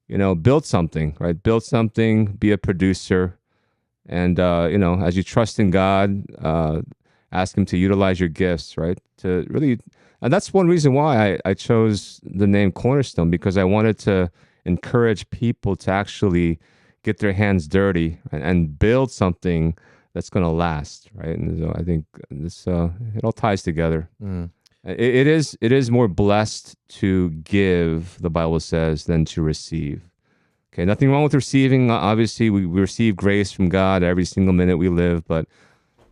build something, right? Build something, be a producer. And, as you trust in God, ask Him to utilize your gifts, right? To really, and that's one reason why I chose the name Cornerstone, because I wanted to encourage people to actually get their hands dirty and build something that's going to last, right? And so I think this, it all ties together. Mm. It is more blessed to give, the Bible says, than to receive. Okay, nothing wrong with receiving. Obviously, we receive grace from God every single minute we live, but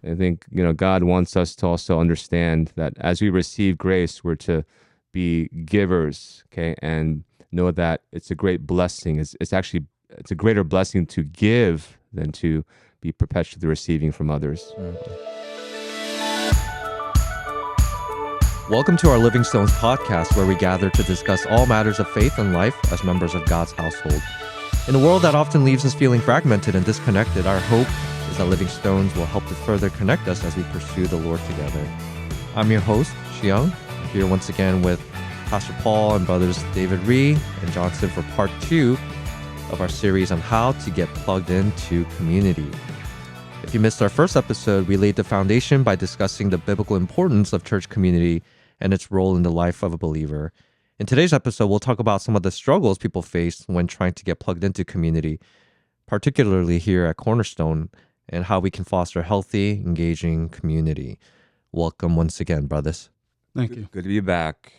I think God wants us to also understand that as we receive grace, we're to be givers. Okay, and know that it's a great blessing. It's a greater blessing to give than to be perpetually receiving from others. Welcome to our Living Stones podcast, where we gather to discuss all matters of faith and life as members of God's household. In a world that often leaves us feeling fragmented and disconnected, our hope is that Living Stones will help to further connect us as we pursue the Lord together. I'm your host, Siyoung, here once again with Pastor Paul and brothers David Rhee and Johnson for part 2 of our series on how to get plugged into community. If you missed our first episode, we laid the foundation by discussing the biblical importance of church community and its role in the life of a believer. In today's episode, we'll talk about some of the struggles people face when trying to get plugged into community, particularly here at Cornerstone, and how we can foster a healthy, engaging community. Welcome once again, brothers. Thank you. Good to be back.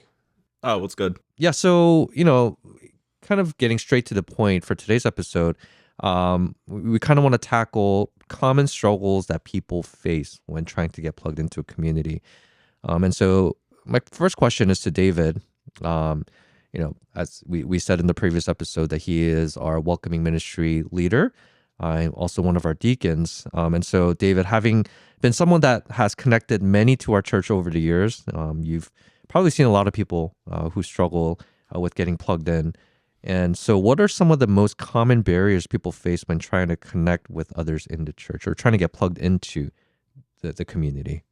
Oh, what's good? Yeah, so, kind of getting straight to the point for today's episode, we kind of want to tackle common struggles that people face when trying to get plugged into a community. And so my first question is to David. As we said in the previous episode, that he is our welcoming ministry leader, also one of our deacons. And so, David, having been someone that has connected many to our church over the years, you've probably seen a lot of people who struggle with getting plugged in. And so what are some of the most common barriers people face when trying to connect with others in the church or trying to get plugged into the community?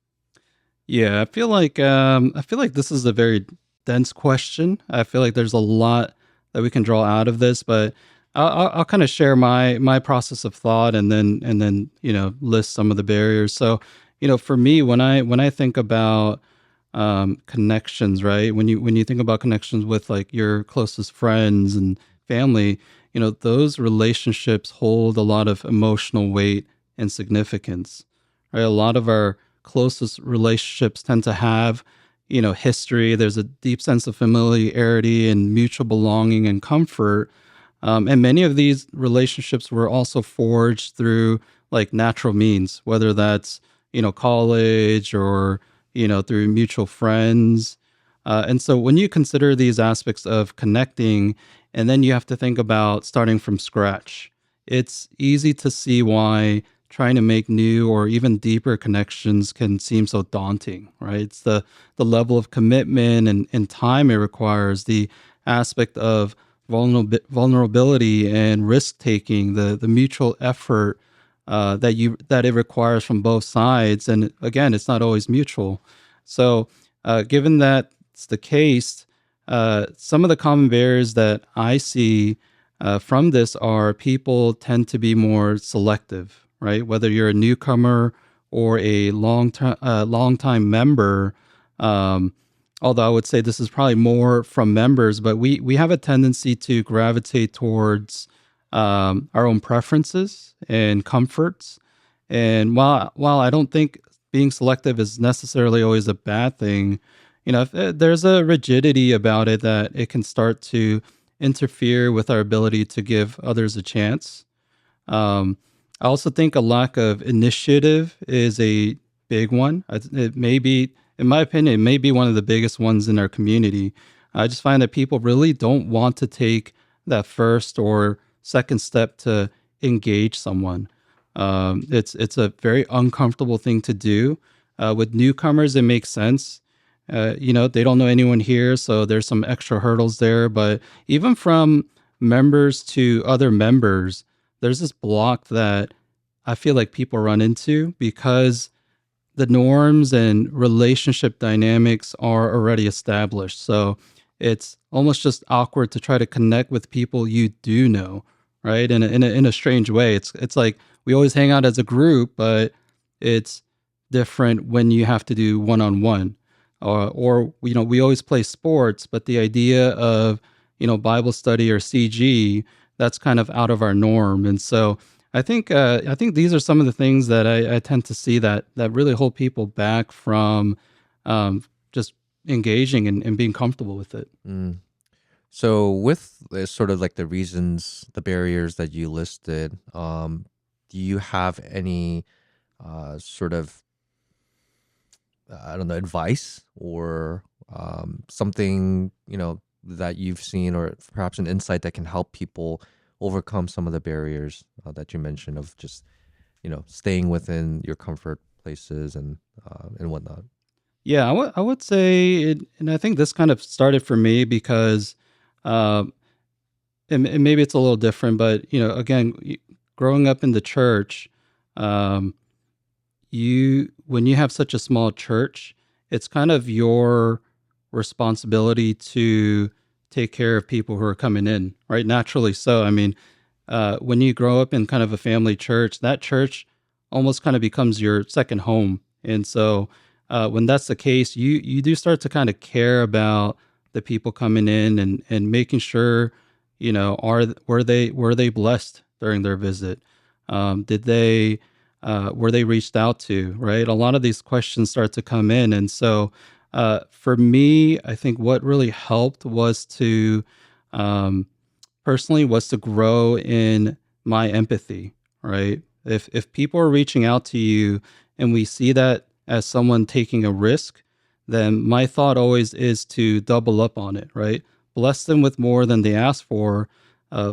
Yeah, I feel like this is a very dense question. I feel like there's a lot that we can draw out of this, but I'll kind of share my process of thought and then list some of the barriers. So for me, when I think about connections, right? When you think about connections with like your closest friends and family, those relationships hold a lot of emotional weight and significance, right? A lot of our closest relationships tend to have, history. There's a deep sense of familiarity and mutual belonging and comfort. And many of these relationships were also forged through like natural means, whether that's, college or through mutual friends. And so when you consider these aspects of connecting, and then you have to think about starting from scratch, it's easy to see why trying to make new or even deeper connections can seem so daunting, right? It's the level of commitment and time it requires, the aspect of vulnerability and risk-taking, the mutual effort that it requires from both sides. And again, it's not always mutual. So given that's the case, some of the common barriers that I see from this are people tend to be more selective, right? Whether you're a newcomer or a long-time member, although I would say this is probably more from members, but we have a tendency to gravitate towards our own preferences and comforts. And while I don't think being selective is necessarily always a bad thing, if there's a rigidity about it that it can start to interfere with our ability to give others a chance. I also think a lack of initiative is a big one. It may be, in my opinion, it may be one of the biggest ones in our community. I just find that people really don't want to take that first or second step to engage someone. It's a very uncomfortable thing to do. With newcomers, it makes sense. They don't know anyone here, so there's some extra hurdles there. But even from members to other members, there's this block that I feel like people run into because the norms and relationship dynamics are already established. So it's almost just awkward to try to connect with people you do know, right? In a strange way. It's like we always hang out as a group, but it's different when you have to do one on one. Or we always play sports, but the idea of Bible study or CG, that's kind of out of our norm. And so I think these are some of the things that I tend to see that really hold people back from just engaging and being comfortable with it. Mm. So with sort of like the reasons, the barriers that you listed, do you have any sort of I don't know, advice or something, that you've seen or perhaps an insight that can help people overcome some of the barriers that you mentioned of just, staying within your comfort places and whatnot? Yeah, I would say it, and I think this kind of started for me because, uh, and maybe it's a little different, but again, growing up in the church, um, you when you have such a small church, it's kind of your responsibility to take care of people who are coming in, right? Naturally so. I mean, when you grow up in kind of a family church, that church almost kind of becomes your second home. And so when that's the case, you do start to kind of care about the people coming in and making sure, were they blessed during their visit? Did they were they reached out to, right? A lot of these questions start to come in. And so for me, I think what really helped was to um, personally was to grow in my empathy, right? If people are reaching out to you and we see that as someone taking a risk, then my thought always is to double up on it, right? Bless them with more than they ask for.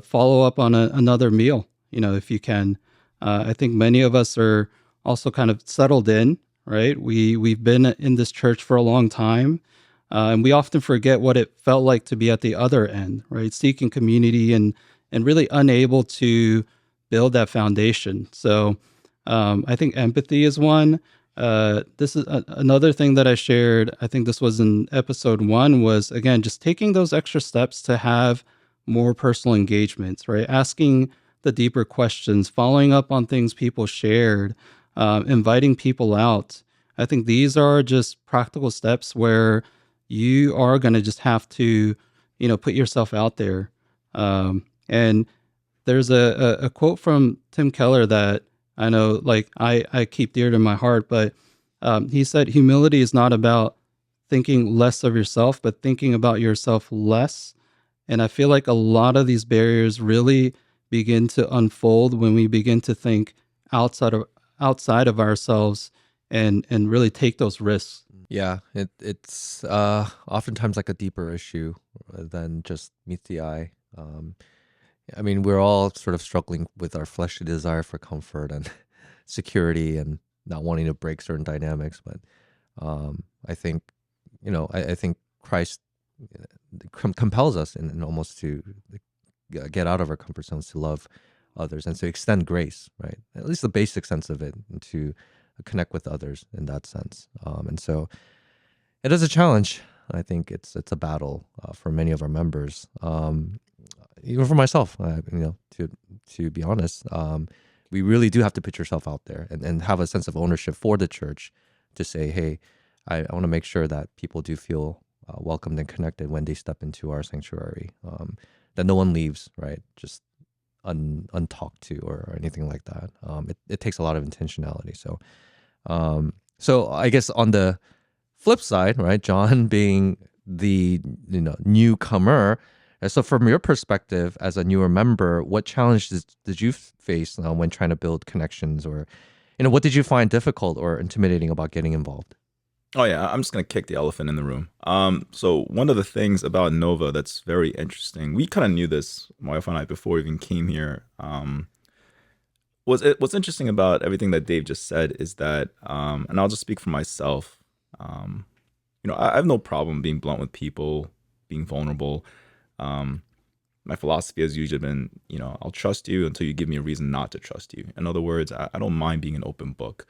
Follow up on another meal, if you can. I think many of us are also kind of settled in, right? We've been in this church for a long time, and we often forget what it felt like to be at the other end, right? Seeking community and really unable to build that foundation. So I think empathy is one. This is another thing that I shared. I think this was in episode 1. Was again just taking those extra steps to have more personal engagements, right? Asking the deeper questions, following up on things people shared, inviting people out. I think these are just practical steps where you are going to just have to, put yourself out there. And there's a quote from Tim Keller that I know, like I keep dear to my heart, but he said, humility is not about thinking less of yourself, but thinking about yourself less. And I feel like a lot of these barriers really begin to unfold when we begin to think outside of ourselves and really take those risks. Yeah, it's oftentimes like a deeper issue than just meets the eye. I mean, we're all sort of struggling with our fleshly desire for comfort and security and not wanting to break certain dynamics. But I think, I think Christ compels us in almost to get out of our comfort zones to love others and to extend grace, right? At least the basic sense of it, and to connect with others in that sense. And so it is a challenge. I think it's a battle for many of our members. Even for myself, to be honest, we really do have to put yourself out there and have a sense of ownership for the church to say, hey, I want to make sure that people do feel welcomed and connected when they step into our sanctuary, that no one leaves, right? Just untalked to or anything like that. It takes a lot of intentionality. So I guess on the flip side, right, John being the newcomer, so from your perspective as a newer member, what challenges did you face when trying to build connections, or what did you find difficult or intimidating about getting involved? Oh yeah, I'm just gonna kick the elephant in the room. So one of the things about Nova that's very interesting, we kind of knew this, my wife and I, before we even came here. What's interesting about everything that Dave just said is that, and I'll just speak for myself. I have no problem being blunt with people, being vulnerable. My philosophy has usually been, I'll trust you until you give me a reason not to trust you. In other words, I don't mind being an open book.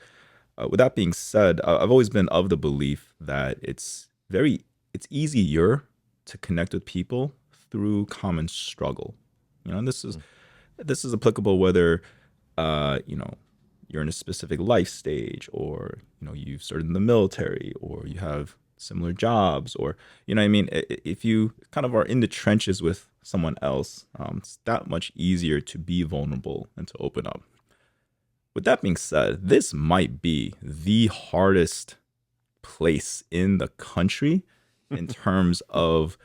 With that being said, I've always been of the belief that it's easier to connect with people through common struggle. And this is applicable whether you're in a specific life stage, or you've served in the military, or you have similar jobs, or what I mean. If you kind of are in the trenches with someone else, it's that much easier to be vulnerable and to open up. With that being said, this might be the hardest place in the country in terms of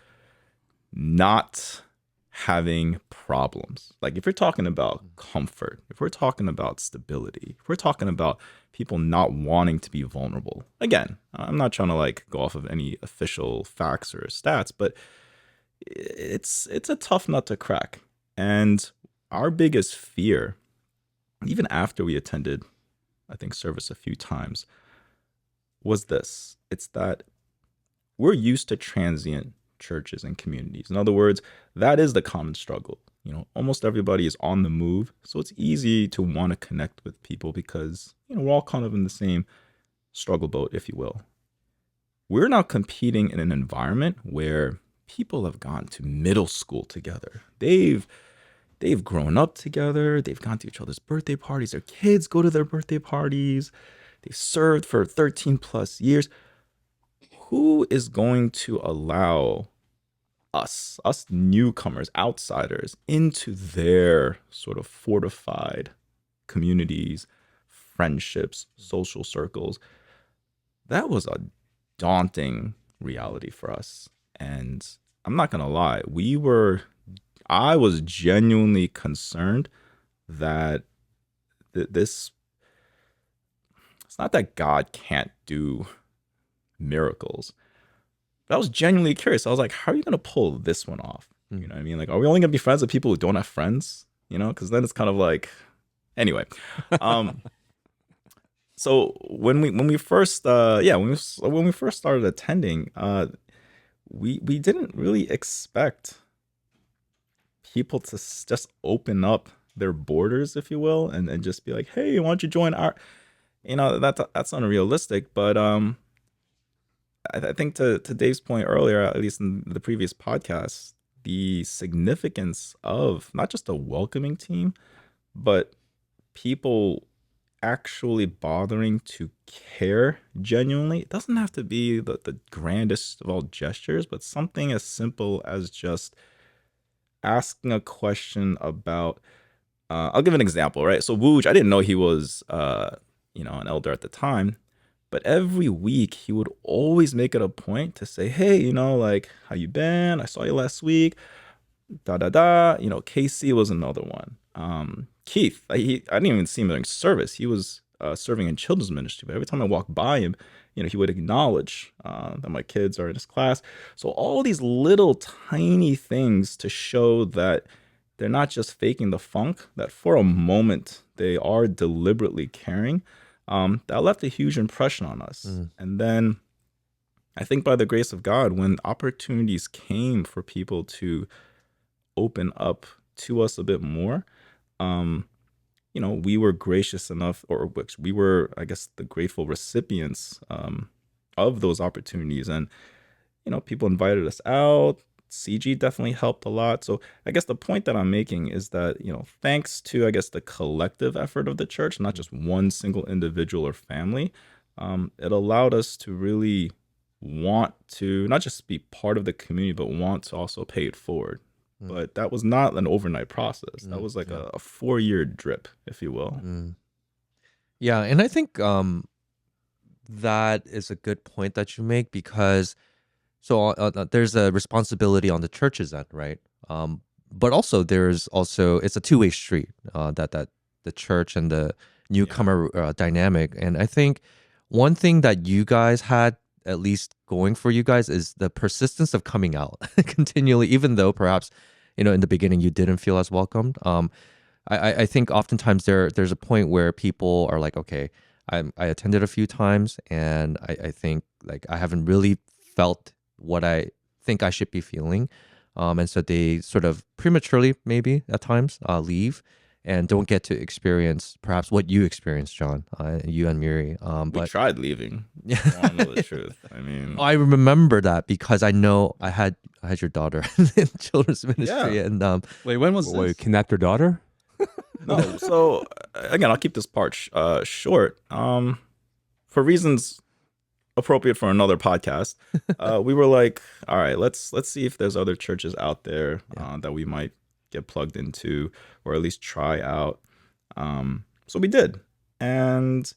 not having problems. Like, if you're talking about comfort, if we're talking about stability, if we're talking about people not wanting to be vulnerable. Again, I'm not trying to like go off of any official facts or stats, but it's a tough nut to crack. And our biggest fear, even after we attended, I think, service a few times, was this. It's that we're used to transient churches and communities. In other words, that is the common struggle. Almost everybody is on the move, so it's easy to want to connect with people because we're all kind of in the same struggle boat, if you will. We're now competing in an environment where people have gone to middle school together. They've grown up together. They've gone to each other's birthday parties. Their kids go to their birthday parties. They've served for 13 plus years. Who is going to allow us newcomers, outsiders, into their sort of fortified communities, friendships, social circles? That was a daunting reality for us. And I'm not going to lie, I was genuinely concerned that it's not that God can't do miracles, but I was genuinely curious. I was like, how are you going to pull this one off? You know what I mean? Like, are we only going to be friends with people who don't have friends? Because then it's kind of like, anyway. So when we first started attending, we didn't really expect people to just open up their borders, if you will, and just be like, hey, why don't you join our, that's unrealistic. But I think to Dave's point earlier, at least in the previous podcast, the significance of not just a welcoming team, but people actually bothering to care genuinely. It doesn't have to be the grandest of all gestures, but something as simple as just asking a question about, I'll give an example, right? So Wooj, I didn't know he was, an elder at the time, but every week he would always make it a point to say, hey, like, how you been? I saw you last week. Casey was another one. Keith, I didn't even see him during service. He was serving in children's ministry, but every time I walked by him, he would acknowledge that my kids are in his class. So all these little tiny things to show that they're not just faking the funk, that for a moment they are deliberately caring. That left a huge impression on us. And then I think by the grace of God, when opportunities came for people to open up to us a bit more, we were gracious enough, or which we were, I guess, the grateful recipients of those opportunities. And, people invited us out. CG definitely helped a lot. So I guess the point that I'm making is that, thanks to, I guess, the collective effort of the church, not just one single individual or family, it allowed us to really want to not just be part of the community, but want to also pay it forward. But that was not an overnight process. That was like a 4-year drip, if you will. Yeah, and I think that is a good point that you make, because there's a responsibility on the church's end, right? But also it's a two-way street, that the church and the newcomer dynamic. And I think one thing that you guys had at least going for you guys is the persistence of coming out continually, even though perhaps, in the beginning you didn't feel as welcomed. I think oftentimes there's a point where people are like, okay, I attended a few times and I think like I haven't really felt what I think I should be feeling. And so they sort of prematurely, maybe at times, leave. and don't get to experience perhaps what you experienced, John, you and Miri. We But tried leaving. I want to know the truth. I mean, I remember that because I know I had your daughter in children's ministry, Yeah. and Wait, when was Wait, this? kidnapped your daughter? no. So again, I'll keep this part short. For reasons appropriate for another podcast, we were like, all right, let's see if there's other churches out there that we might get plugged into, or at least try out. So we did, and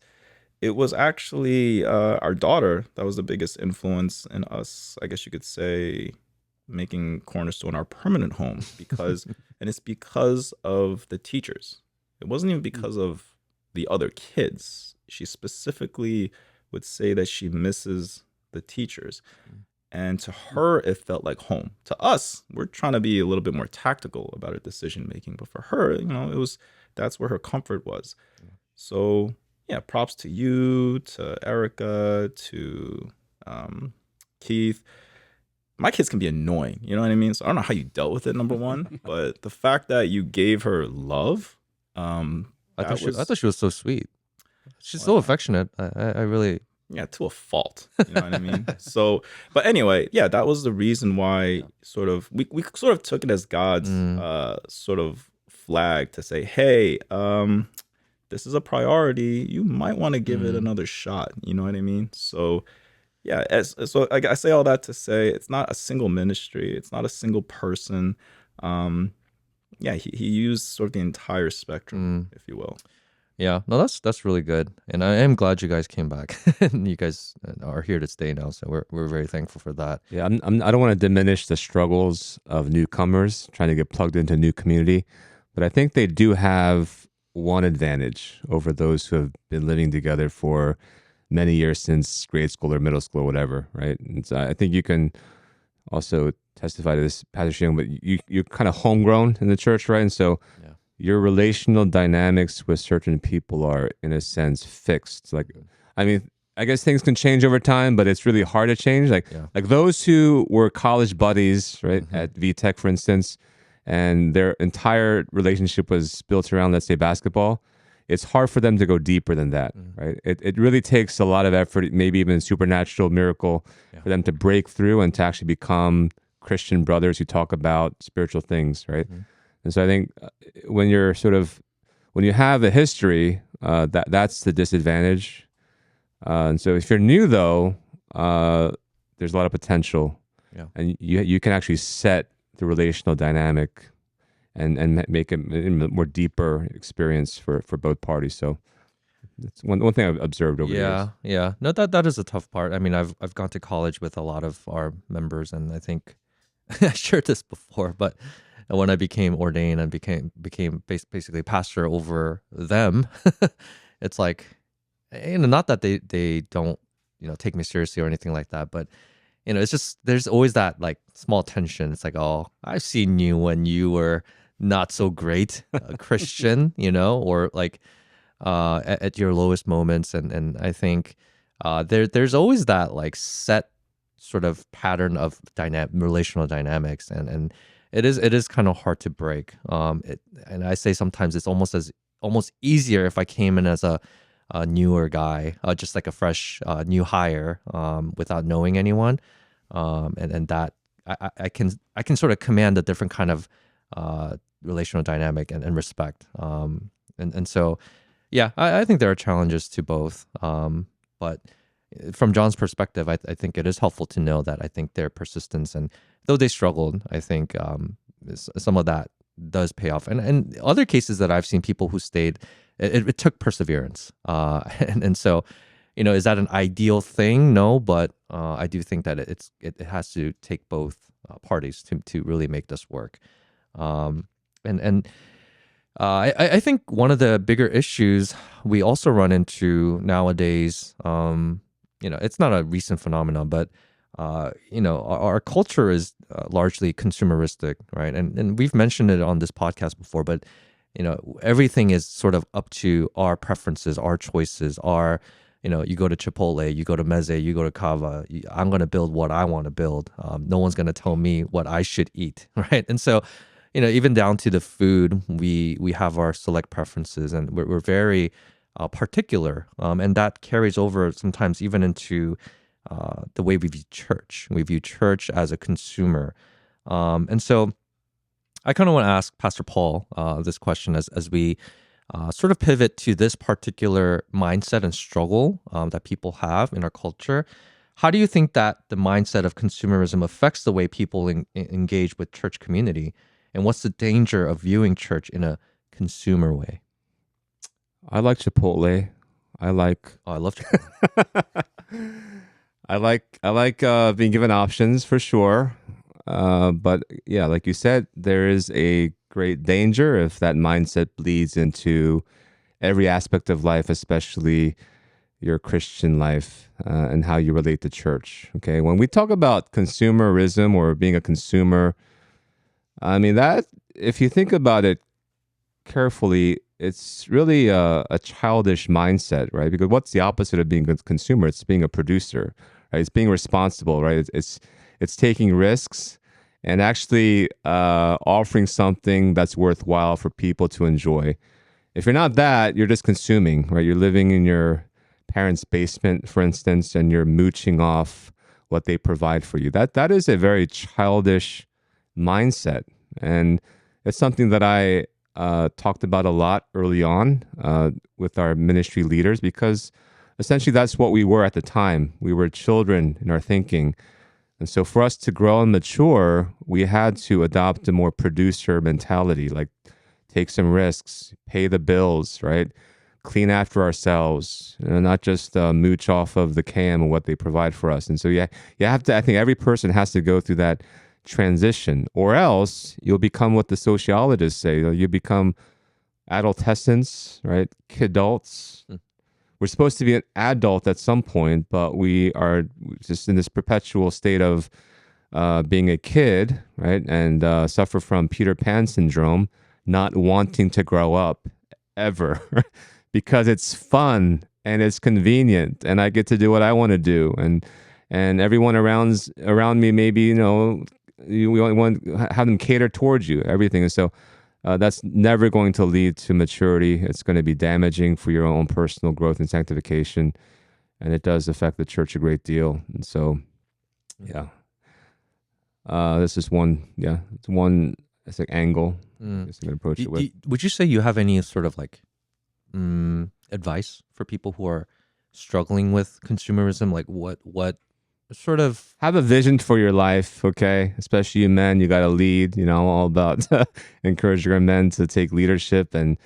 it was actually our daughter that was the biggest influence in us, I guess you could say, making Cornerstone our permanent home, because and it's because of the teachers. It wasn't even because of the other kids. She specifically would say that she misses the teachers. And to her, it felt like home. To us, we're trying to be a little bit more tactical about our decision making. But for her, that's where her comfort was. So yeah, props to you, to Erica, to Keith. My kids can be annoying, you know what I mean? So I don't know how you dealt with it, number one, but the fact that you gave her love, I that thought she was so sweet. She's so affectionate. I really. yeah, to a fault, you know what I mean? So, but anyway, yeah, that was the reason why sort of we sort of took it as God's sort of flag to say, hey, this is a priority. You might want to give it another shot. You know what I mean? So yeah, so I say all that to say it's not a single ministry. It's not a single person. Yeah, he used sort of the entire spectrum, if you will. Yeah, no, that's really good, and I am glad you guys came back, and you guys are here to stay now. So we're very thankful for that. Yeah, I don't want to diminish the struggles of newcomers trying to get plugged into a new community, but I think they do have one advantage over those who have been living together for many years, since grade school or middle school or whatever, right? And so I think you can also testify to this, Pastor Siyoung, but you're kind of homegrown in the church, right? And so your relational dynamics with certain people are, in a sense, fixed. Like, I mean, I guess things can change over time, but it's really hard to change. Like those who were college buddies, right, at VTech, for instance, and their entire relationship was built around, let's say, basketball. It's hard for them to go deeper than that, right? It really takes a lot of effort, maybe even supernatural miracle, for them to break through and to actually become Christian brothers who talk about spiritual things, right? And so I think when you have a history, that's the disadvantage. And so if you're new, though, there's a lot of potential, and you can actually set the relational dynamic and make it a more deeper experience for both parties. So that's one thing I've observed over the years. Yeah. No, that is a tough part. I mean, I've gone to college with a lot of our members, and I think I shared this before, but when I became ordained and became basically pastor over them, it's like, not that they don't take me seriously or anything like that, but it's just there's always that like small tension. It's like, oh, I've seen you when you were not so great Christian, or like at your lowest moments, and I think there's always that like set sort of pattern of relational dynamics, and it is kind of hard to break. And I say sometimes it's almost easier if I came in as a newer guy, just like a fresh new hire, without knowing anyone, and that I can sort of command a different kind of relational dynamic and respect. And so, yeah, I think there are challenges to both. But from John's perspective, I think it is helpful to know that I think their persistence, and though they struggled, I think some of that does pay off. And other cases that I've seen, people who stayed, it took perseverance. And so, is that an ideal thing? No, but I do think that it has to take both parties to really make this work. I think one of the bigger issues we also run into nowadays, it's not a recent phenomenon, but our culture is largely consumeristic, right? And we've mentioned it on this podcast before, but everything is sort of up to our preferences, our choices, you go to Chipotle, you go to Meze, you go to Kava. I'm going to build what I want to build. No one's going to tell me what I should eat, right? And so, even down to the food, we have our select preferences, and we're very particular, and that carries over sometimes even into the way we view church. We view church as a consumer, and so I kind of want to ask Pastor Paul this question as we sort of pivot to this particular mindset and struggle that people have in our culture. How do you think that the mindset of consumerism affects the way people engage with church community? And what's the danger of viewing church in a consumer way? I like Chipotle. I like Oh, I love Chipotle. I like being given options for sure. But yeah, like you said, there is a great danger if that mindset bleeds into every aspect of life, especially your Christian life and how you relate to church. Okay, when we talk about consumerism or being a consumer, I mean that if you think about it carefully, it's really a childish mindset, right? Because what's the opposite of being a consumer? It's being a producer, right? It's being responsible, right? It's taking risks and actually offering something that's worthwhile for people to enjoy. If you're not that, you're just consuming, right? You're living in your parents' basement, for instance, and you're mooching off what they provide for you. That is a very childish mindset, and it's something that I talked about a lot early on with our ministry leaders, because essentially that's what we were at the time. We were children in our thinking. And so for us to grow and mature, we had to adopt a more producer mentality, like take some risks, pay the bills, right? Clean after ourselves, not just mooch off of the KM and what they provide for us. And so you have to, I think every person has to go through that transition, or else you'll become what the sociologists say. You become adolescents, right? Kidults. We're supposed to be an adult at some point, but we are just in this perpetual state of being a kid, right? And suffer from Peter Pan syndrome, not wanting to grow up ever because it's fun and it's convenient and I get to do what I want to do. And everyone around me, maybe, you want to have them cater towards you, everything. And so that's never going to lead to maturity. It's going to be damaging for your own personal growth and sanctification. And it does affect the church a great deal. And so, yeah, this is it's one, it's like angle. I guess I'm going to approach it with. Would you say you have any sort of like advice for people who are struggling with consumerism? Like what sort of have a vision for your life, okay? Especially you men, you got to lead. I'm all about encouraging our men to take leadership and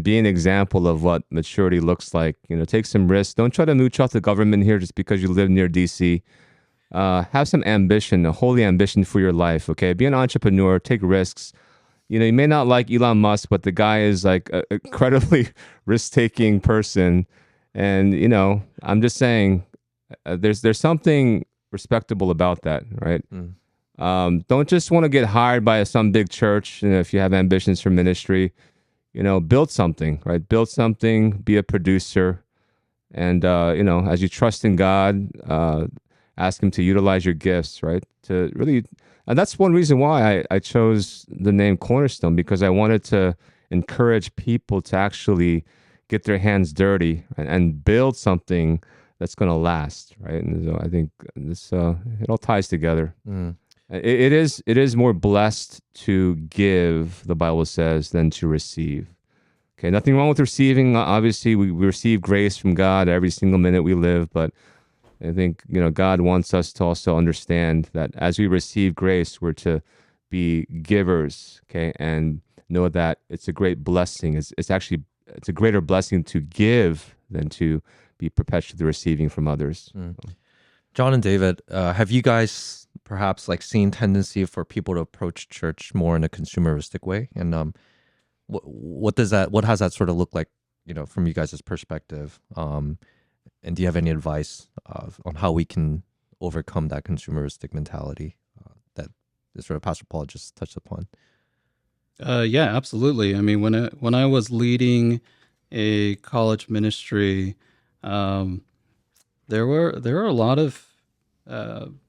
be an example of what maturity looks like. Take some risks. Don't try to mooch off the government here just because you live near DC. Have some ambition, a holy ambition for your life, okay? Be an entrepreneur, take risks. You may not like Elon Musk, but the guy is like an incredibly risk-taking person. And, I'm just saying, there's something respectable about that, right? Don't just want to get hired by some big church. If you have ambitions for ministry, build something, right? Build something, be a producer. And, as you trust in God, ask him to utilize your gifts, right? To really, and that's one reason why I chose the name Cornerstone, because I wanted to encourage people to actually get their hands dirty and build something that's going to last, right? And so I think this it all ties together. It is more blessed to give, the Bible says, than to receive. Okay, nothing wrong with receiving. Obviously, we receive grace from God every single minute we live, but I think God wants us to also understand that as we receive grace, we're to be givers, okay, and know that it's a great blessing. It's a greater blessing to give than to be perpetually receiving from others. John and David, have you guys perhaps like seen tendency for people to approach church more in a consumeristic way? And what has that sort of look like, from you guys' perspective? And do you have any advice on how we can overcome that consumeristic mentality that sort of Pastor Paul just touched upon? Yeah, absolutely. I mean, when I was leading a college ministry, there were a lot of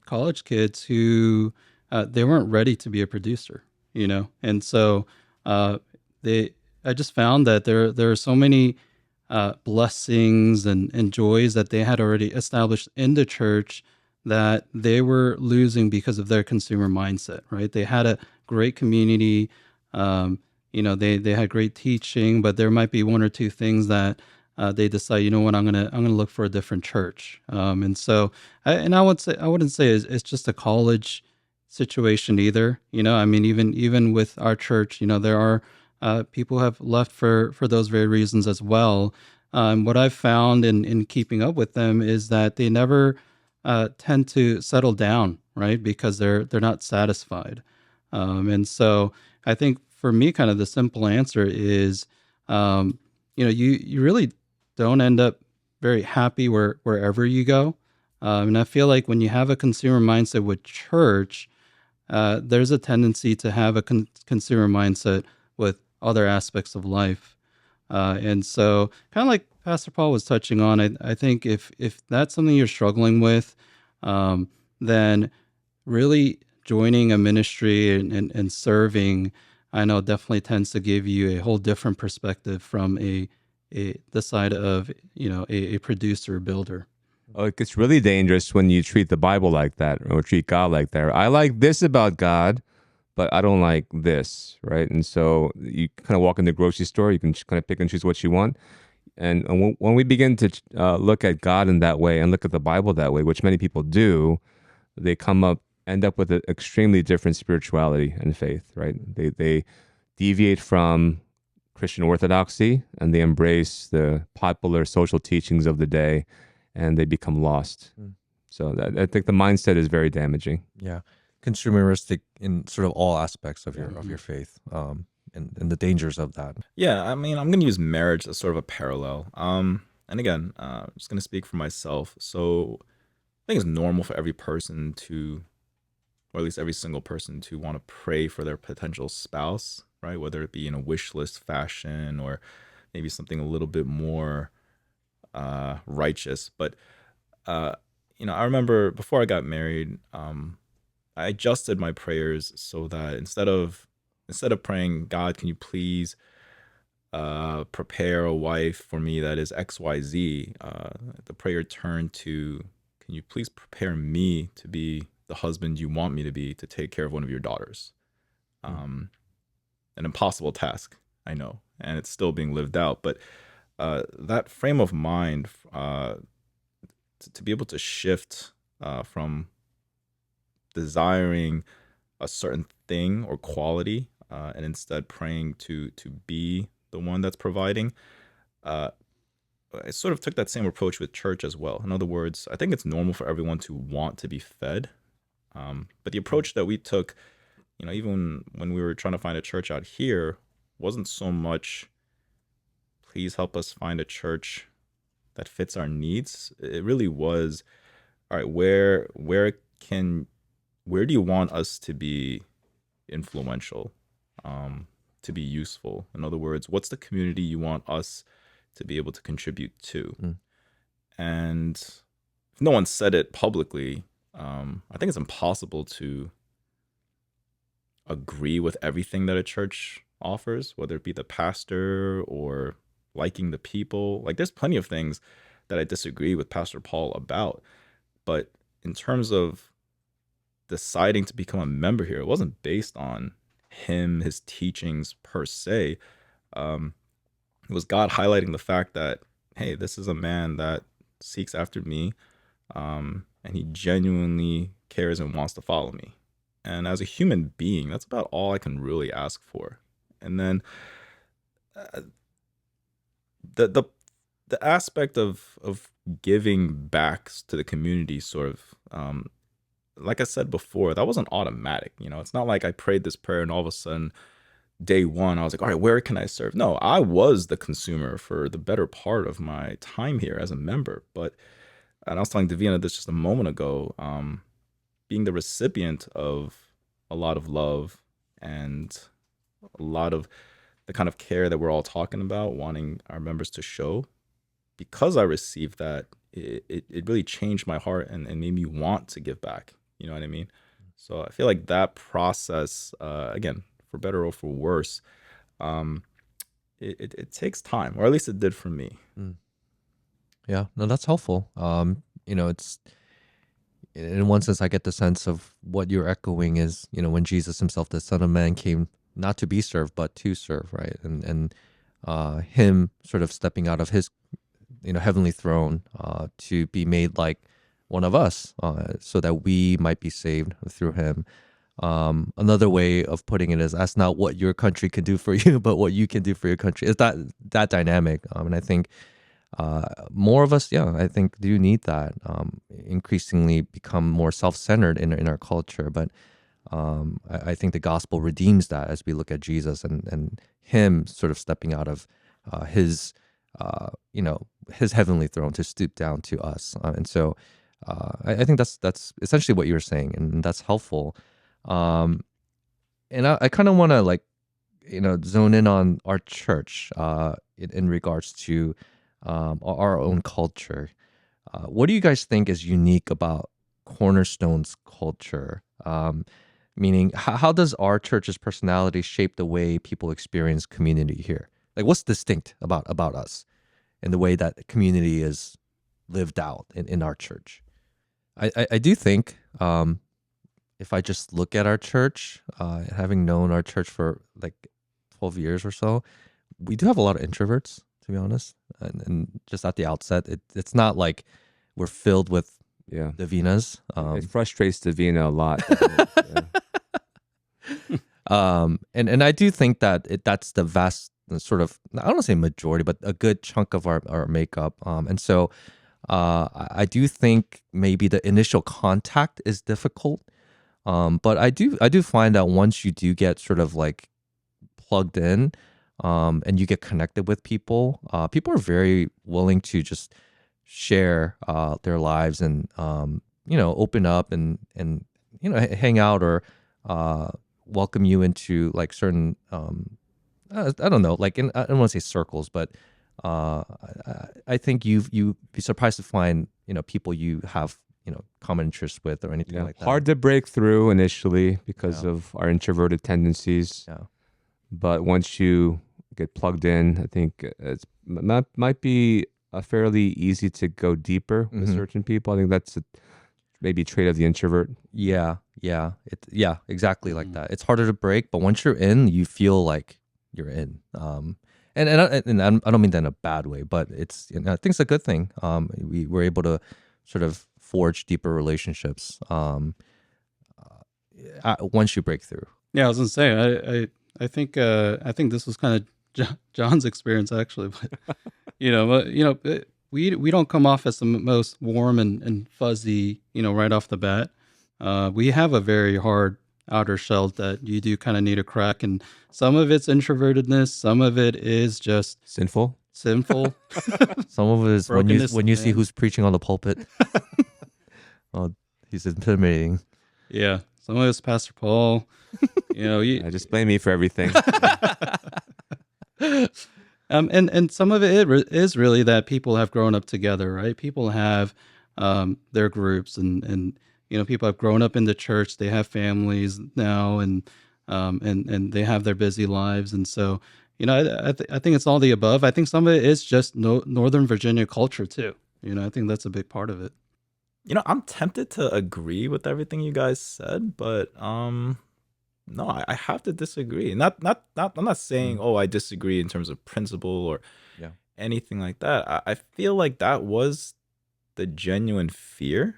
college kids who they weren't ready to be a producer. And so they I just found that there are so many blessings and joys that they had already established in the church that they were losing because of their consumer mindset, right? They had a great community. They had great teaching, but there might be one or two things that they decide, you know what, I'm gonna look for a different church. And so, I wouldn't say it's just a college situation either. I mean, even with our church, there are people who have left for those very reasons as well. What I've found in keeping up with them is that they never tend to settle down, right? Because they're not satisfied. And so I think for me, kind of the simple answer is, you really don't end up very happy wherever you go. And I feel like when you have a consumer mindset with church, there's a tendency to have a consumer mindset with other aspects of life. And so, kind of like Pastor Paul was touching on, I think if that's something you're struggling with, then really joining a ministry and serving, I know definitely tends to give you a whole different perspective from the side of a producer builder. Oh, it gets really dangerous when you treat the Bible like that or treat God like that. I like this about God, but I don't like this, right? And so you kind of walk in the grocery store, you can kind of pick and choose what you want. And when we begin to look at God in that way and look at the Bible that way, which many people do, they end up with an extremely different spirituality and faith, right? They deviate from Christian orthodoxy and they embrace the popular social teachings of the day, and they become lost. So I think the mindset is very damaging. Yeah, consumeristic in sort of all aspects of your faith, and the dangers of that. Yeah, I mean, I'm going to use marriage as sort of a parallel. And again, I'm just going to speak for myself. So I think it's normal for every person to, or at least every single person to want to pray for their potential spouse, right? Whether it be in a wish list fashion or maybe something a little bit more righteous. But, I remember before I got married, I adjusted my prayers so that instead of praying, God, can you please prepare a wife for me that is XYZ, the prayer turned to, can you please prepare me to be the husband you want me to be, to take care of one of your daughters? An impossible task, I know, and it's still being lived out. But that frame of mind, to be able to shift from desiring a certain thing or quality, and instead praying to be the one that's providing, I sort of took that same approach with church as well. In other words, I think it's normal for everyone to want to be fed, but the approach that we took, even when we were trying to find a church out here, wasn't so much, please help us find a church that fits our needs. It really was, all right, where do you want us to be influential, to be useful? In other words, what's the community you want us to be able to contribute to? And if no one said it publicly, I think it's impossible to agree with everything that a church offers, whether it be the pastor or liking the people. Like, there's plenty of things that I disagree with Pastor Paul about. But in terms of deciding to become a member here, it wasn't based on him, his teachings per se. It was God highlighting the fact that, hey, this is a man that seeks after me, and he genuinely cares and wants to follow me. And as a human being, that's about all I can really ask for. And then the aspect of giving back to the community, sort of, like I said before, that wasn't automatic. It's not like I prayed this prayer and all of a sudden, day one, I was like, all right, where can I serve? No, I was the consumer for the better part of my time here as a member. And I was telling Davina this just a moment ago, being the recipient of a lot of love and a lot of the kind of care that we're all talking about, wanting our members to show, because I received that, it really changed my heart and made me want to give back. You know what I mean? So I feel like that process, again, for better or for worse, um, it takes time, or at least it did for me. Mm. Yeah, no, that's helpful. It's in one sense I get the sense of what you're echoing is, when Jesus himself, the Son of Man, came not to be served but to serve, right? And him sort of stepping out of his heavenly throne to be made like one of us, so that we might be saved through him. Another way of putting it is that's not what your country can do for you, but what you can do for your country. Is that dynamic? And I think more of us, yeah, I think do need that. Increasingly become more self-centered in our culture, but I think the gospel redeems that as we look at Jesus and him sort of stepping out of his his heavenly throne to stoop down to us, and so I think that's essentially what you were saying, and that's helpful. Um, and I kind of want to zone in on our church in regards to our own culture. What do you guys think is unique about Cornerstone's culture? Meaning, how does our church's personality shape the way people experience community here? Like, what's distinct about us and the way that community is lived out in our church? I do think, if I just look at our church, having known our church for like 12 years or so, we do have a lot of introverts, to be honest. And just at the outset, it's not like we're filled with Yeah. Davinas. It frustrates Davina a lot. And I do think that that's the vast sort of, I don't want to say majority, but a good chunk of our makeup. And so I do think maybe the initial contact is difficult. But I do find that once you do get sort of like plugged in, and you get connected with people, people are very willing to just share their lives and open up and hang out or welcome you into like certain I don't know, like I don't want to say circles, but I think you'd be surprised to find people you have common interests with or anything like that. Hard to break through initially because Yeah. of our introverted tendencies. Yeah. But once you get plugged in, I think might be fairly easy to go deeper with Mhm. certain people. I think that's maybe a trait of the introvert. Yeah, exactly like that. It's harder to break, but once you're in, you feel like you're in. I don't mean that in a bad way, but it's I think it's a good thing. We were able to sort of forge deeper relationships once you break through. Yeah, I was gonna say, I think this was kind of John's experience actually, but we don't come off as the most warm and fuzzy, right off the bat. We have a very hard outer shell that you do kind of need a crack, and some of it's introvertedness, some of it is just Sinful. sinful. Some of it is Brokenness, when you see man. who's preaching on the pulpit. Oh, he's intimidating. Yeah, some of it's Pastor Paul. Just blame me for everything. And some of it is really that people have grown up together, right? People have their groups, and people have grown up in the church. They have families now, and they have their busy lives, and so I think it's all the above. I think some of it is just Northern Virginia culture too. I think that's a big part of it. I'm tempted to agree with everything you guys said, but no, I have to disagree. Not. I'm not saying, I disagree in terms of principle or Yeah. anything like that. I feel like that was the genuine fear,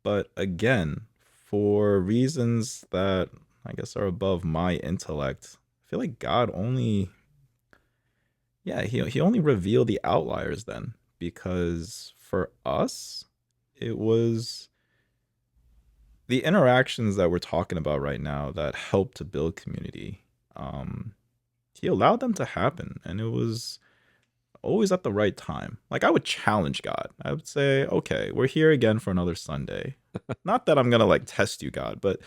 but again, for reasons that I guess are above my intellect, I feel like God only, he only revealed the outliers then, because for us, it was the interactions that we're talking about right now that help to build community. He allowed them to happen, and it was always at the right time. Like, I would challenge God. I would say, okay, we're here again for another Sunday. Not that I'm gonna like test you, God, but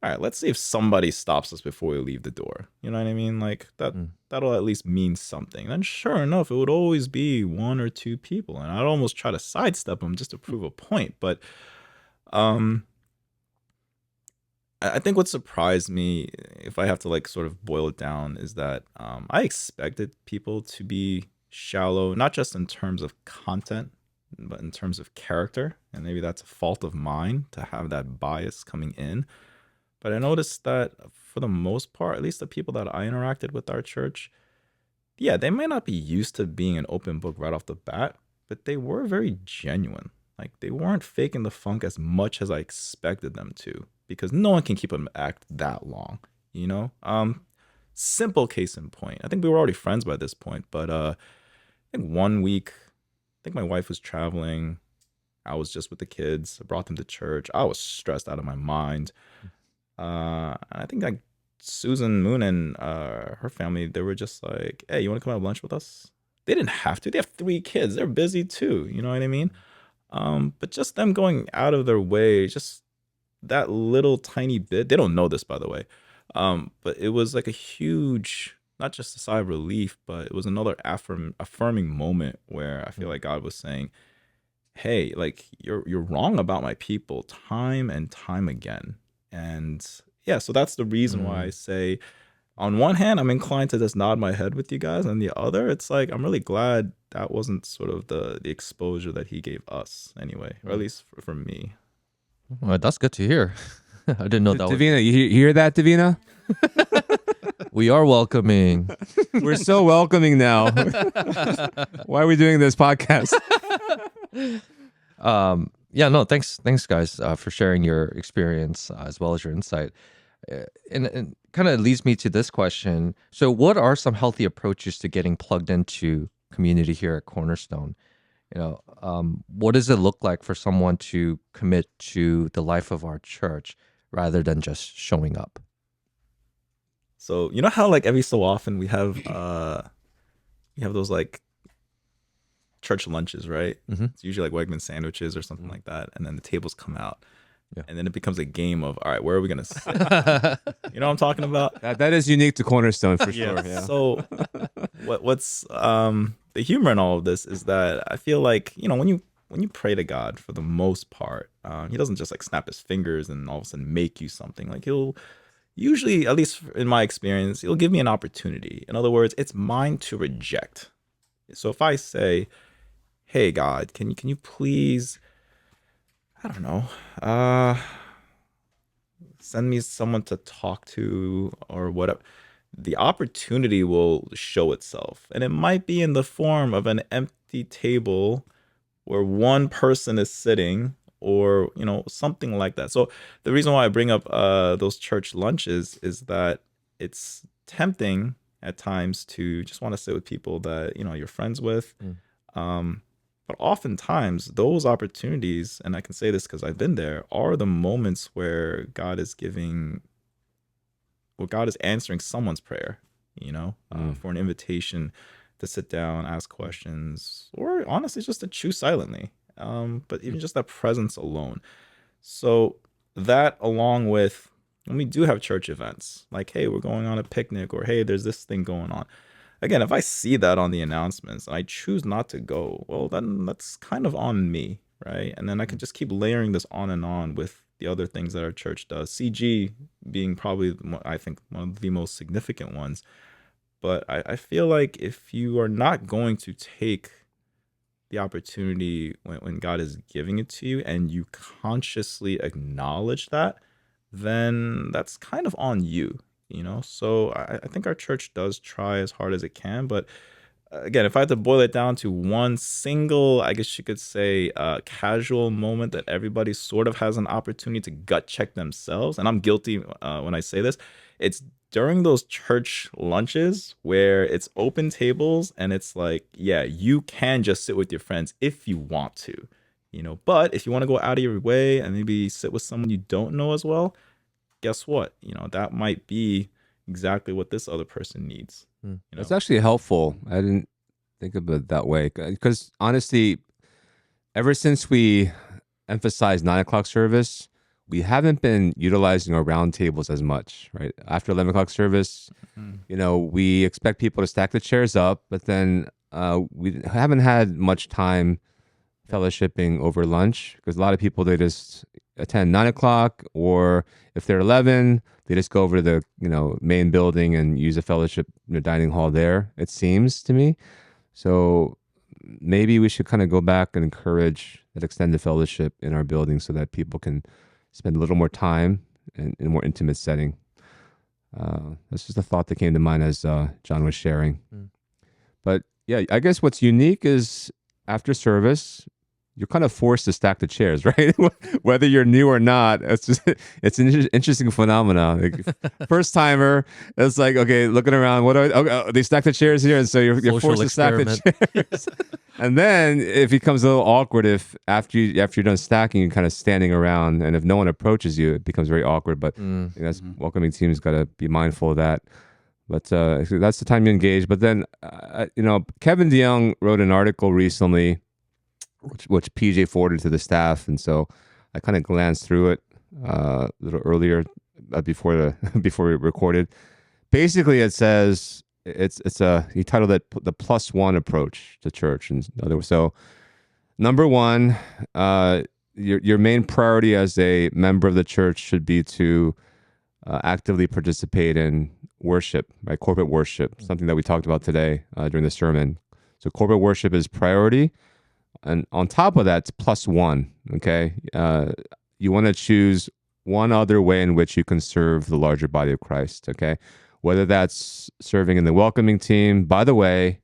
all right, let's see if somebody stops us before we leave the door. You know what I mean? Like that'll at least mean something. And sure enough, it would always be one or two people, and I'd almost try to sidestep them just to prove a point. But I think what surprised me, if I have to like sort of boil it down, is that I expected people to be shallow, not just in terms of content, but in terms of character. And maybe that's a fault of mine to have that bias coming in. But I noticed that for the most part, at least the people that I interacted with our church, yeah, they may not be used to being an open book right off the bat, but they were very genuine. Like they weren't faking the funk as much as I expected them to, because no one can keep an act that long, you know? Simple case in point. I think we were already friends by this point, but I think one week, I think my wife was traveling. I was just with the kids. I brought them to church. I was stressed out of my mind. I think like Susan Moon and her family, they were just like, "Hey, you want to come have lunch with us?" They didn't have to. They have 3 kids. They're busy too. You know what I mean? But just them going out of their way, just that little tiny bit. They don't know this, by the way. But it was like a huge, not just a sigh of relief, but it was another affirming moment where I feel like God was saying, "Hey, like you're wrong about my people time and time again." And yeah, so that's the reason why I say, on one hand, I'm inclined to just nod my head with you guys, and the other, it's like I'm really glad that wasn't sort of the exposure that he gave us anyway, or at least for me. Well, that's good to hear. I didn't know that was... Davina, you hear that, Davina? We are welcoming. We're so welcoming now. Why are we doing this podcast? Yeah, no, thanks guys for sharing your experience as well as your insight. And kind of leads me to this question. So what are some healthy approaches to getting plugged into community here at Cornerstone? You know, what does it look like for someone to commit to the life of our church rather than just showing up? So you know how like every so often we have those like church lunches, right? It's usually like Wegman sandwiches or something like that, and then the tables come out. Yeah. And then it becomes a game of, all right, where are we gonna sit? You know what I'm talking about? That is unique to Cornerstone for sure. Yeah. So what's the humor in all of this is that I feel like, you know, when you pray to God, for the most part, he doesn't just like snap his fingers and all of a sudden make you something. Like he'll usually, at least in my experience, he'll give me an opportunity. In other words, it's mine to reject. So if I say, "Hey God, can you please, I don't know, send me someone to talk to," or whatever, the opportunity will show itself. And it might be in the form of an empty table where one person is sitting, or, you know, something like that. So the reason why I bring up those church lunches is that it's tempting at times to just want to sit with people that, you know, you're friends with. But oftentimes those opportunities, and I can say this because I've been there, are the moments where God is answering someone's prayer, you know, for an invitation to sit down, ask questions, or honestly just to chew silently. But even just that presence alone. So that, along with when we do have church events, like, hey, we're going on a picnic, or hey, there's this thing going on. Again, if I see that on the announcements and I choose not to go, well, then that's kind of on me, right? And then I can just keep layering this on and on with the other things that our church does. CG being probably, I think, one of the most significant ones. But I feel like if you are not going to take the opportunity when God is giving it to you, and you consciously acknowledge that, then that's kind of on you, you know? So I think our church does try as hard as it can. But again, if I had to boil it down to one single, I guess you could say, casual moment that everybody sort of has an opportunity to gut check themselves, and I'm guilty when I say this, it's during those church lunches where it's open tables and it's like, yeah, you can just sit with your friends if you want to, you know, but if you want to go out of your way and maybe sit with someone you don't know as well, guess what? You know, that might be exactly what this other person needs. You know? It's actually helpful. I didn't think of it that way, because honestly, ever since we emphasized 9 o'clock service, we haven't been utilizing our round tables as much, right? After 11 o'clock service, you know, we expect people to stack the chairs up, but then we haven't had much time fellowshipping over lunch, because a lot of people, they just attend 9 o'clock, or if they're 11, they just go over to the main building and use a fellowship dining hall there. It seems to me. So maybe we should kind of go back and encourage that extended fellowship in our building so that people can spend a little more time in a more intimate setting. That's just a thought that came to mind as John was sharing. But yeah, I guess what's unique is after service, you're kind of forced to stack the chairs, right? Whether you're new or not, it's an interesting phenomenon. Like, first timer, it's like, okay, looking around, they stack the chairs here, and so you're forced to stack the chairs. And then it becomes a little awkward if after you're done stacking, you're kind of standing around, and if no one approaches you, it becomes very awkward. But that's welcoming team's got to be mindful of that. But that's the time you engage. But then, Kevin DeYoung wrote an article recently, which PJ forwarded to the staff, and so I kind of glanced through it a little earlier before we recorded. Basically, it says he titled it the +1 approach to church. And so, number one, your main priority as a member of the church should be to actively participate in worship, right? Corporate worship, something that we talked about today during the sermon. So corporate worship is priority. And on top of that, it's +1, okay? You want to choose one other way in which you can serve the larger body of Christ, okay? Whether that's serving in the welcoming team. By the way,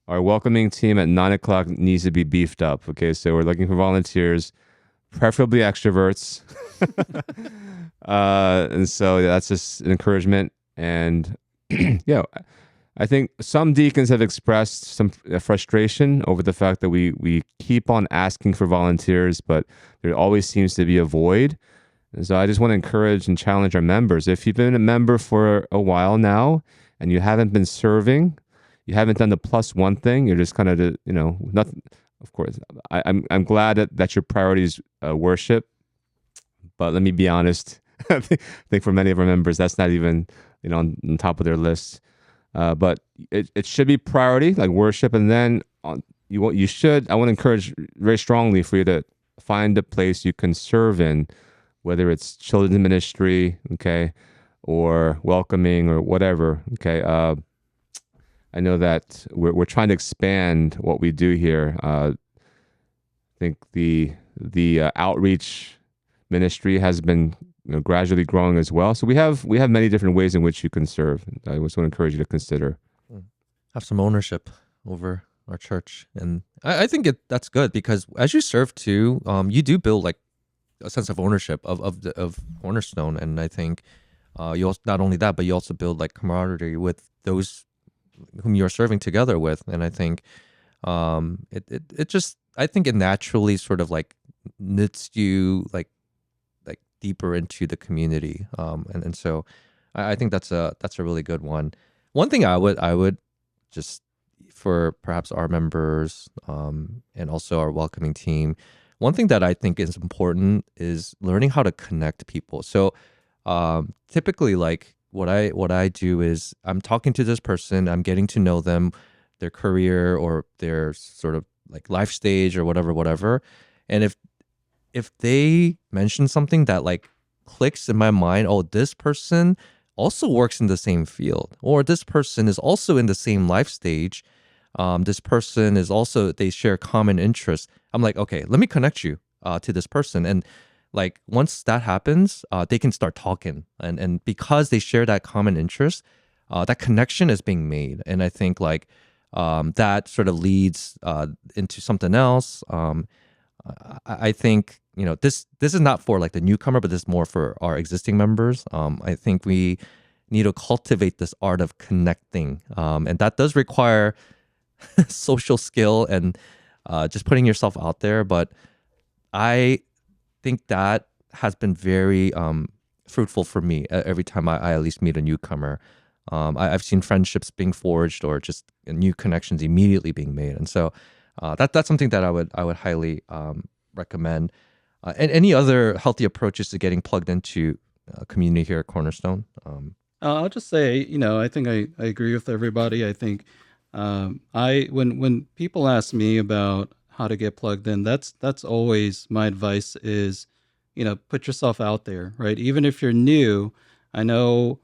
our welcoming team at 9 o'clock needs to be beefed up, okay? So we're looking for volunteers, preferably extroverts. And so that's just an encouragement. And I think some deacons have expressed some frustration over the fact that we keep on asking for volunteers, but there always seems to be a void. And so I just want to encourage and challenge our members. If you've been a member for a while now and you haven't been serving, you haven't done the +1 thing, you're just kind of, nothing. Of course, I'm glad that your priority is worship, but let me be honest. I think for many of our members, that's not even on top of their list. But it should be priority, like worship, and then I want to encourage very strongly for you to find a place you can serve in, whether it's children's ministry, okay, or welcoming or whatever, okay. I know that we're trying to expand what we do here. I think the outreach ministry has been gradually growing as well. So we have many different ways in which you can serve. I just want to encourage you to consider. Have some ownership over our church. And I think that's good, because as you serve too, you do build like a sense of ownership of Cornerstone. And I think you also, not only that, but you also build like camaraderie with those whom you're serving together with. And I think it just, I think it naturally sort of like knits you like deeper into the community. And so I think that's a really good one. One thing I would just, for perhaps our members and also our welcoming team, one thing that I think is important is learning how to connect people. So typically, like what I do is I'm talking to this person, I'm getting to know them, their career or their sort of like life stage or whatever. And if they mention something that like clicks in my mind, oh, this person also works in the same field, or this person is also in the same life stage, this person is also, they share common interests, I'm like, okay, let me connect you to this person. And like once that happens, they can start talking, and because they share that common interest, that connection is being made. And I think like that sort of leads into something else. I think this is not for like the newcomer, but this is more for our existing members. I think we need to cultivate this art of connecting, and that does require social skill and just putting yourself out there. But I think that has been very fruitful for me every time I at least meet a newcomer. I've seen friendships being forged or just new connections immediately being made, and so that's something that I would highly recommend. And any other healthy approaches to getting plugged into community here at Cornerstone? I'll just say, I think I agree with everybody. I think when people ask me about how to get plugged in, that's always my advice is, put yourself out there, right? Even if you're new, I know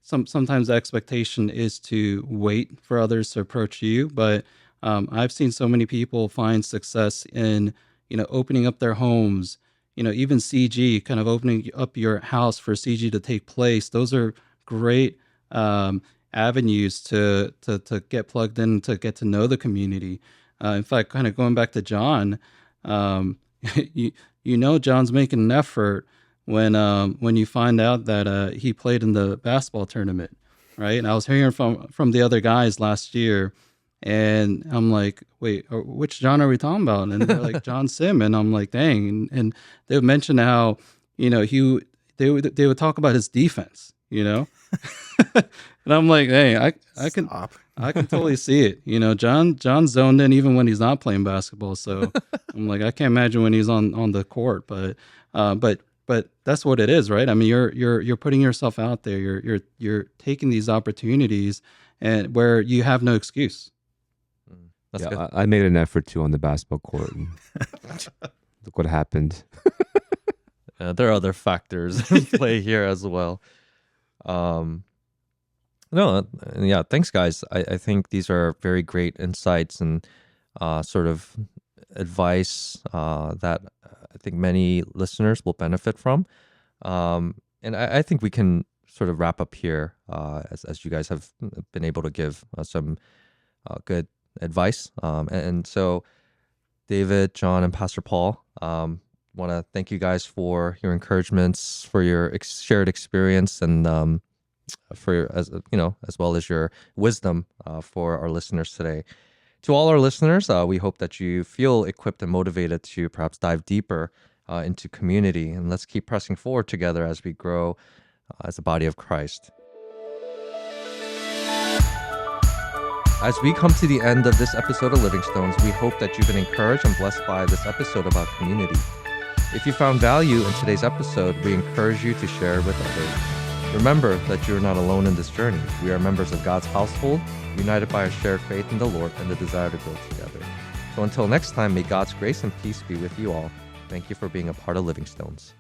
sometimes the expectation is to wait for others to approach you, but I've seen so many people find success in, opening up their homes, even CG, kind of opening up your house for CG to take place. Those are great avenues to get plugged in, to get to know the community. In fact, kind of going back to John, John's making an effort when you find out that he played in the basketball tournament, right? And I was hearing from the other guys last year, and I'm like, wait, which John are we talking about? And they're like, John Sim, and I'm like, dang. And they would mention how they would talk about his defense, and I'm like, hey, I can Stop. I can totally see it. John's zoned in even when he's not playing basketball. So I'm like, I can't imagine when he's on the court. But that's what it is, right? I mean, you're putting yourself out there. You're taking these opportunities, and where you have no excuse. That's Yeah, good. I made an effort to on the basketball court. And look what happened. There are other factors in play here as well. No, yeah, thanks, guys. I think these are very great insights and sort of advice that I think many listeners will benefit from. And I think we can sort of wrap up here as you guys have been able to give some good advice. And so, David, John, and Pastor Paul, want to thank you guys for your encouragements, for your shared experience, and for as well as your wisdom for our listeners today. To all our listeners, we hope that you feel equipped and motivated to perhaps dive deeper into community, and let's keep pressing forward together as we grow as a body of Christ. As we come to the end of this episode of Living Stones, we hope that you've been encouraged and blessed by this episode about community. If you found value in today's episode, we encourage you to share it with others. Remember that you are not alone in this journey. We are members of God's household, united by our shared faith in the Lord and the desire to grow together. So until next time, may God's grace and peace be with you all. Thank you for being a part of Living Stones.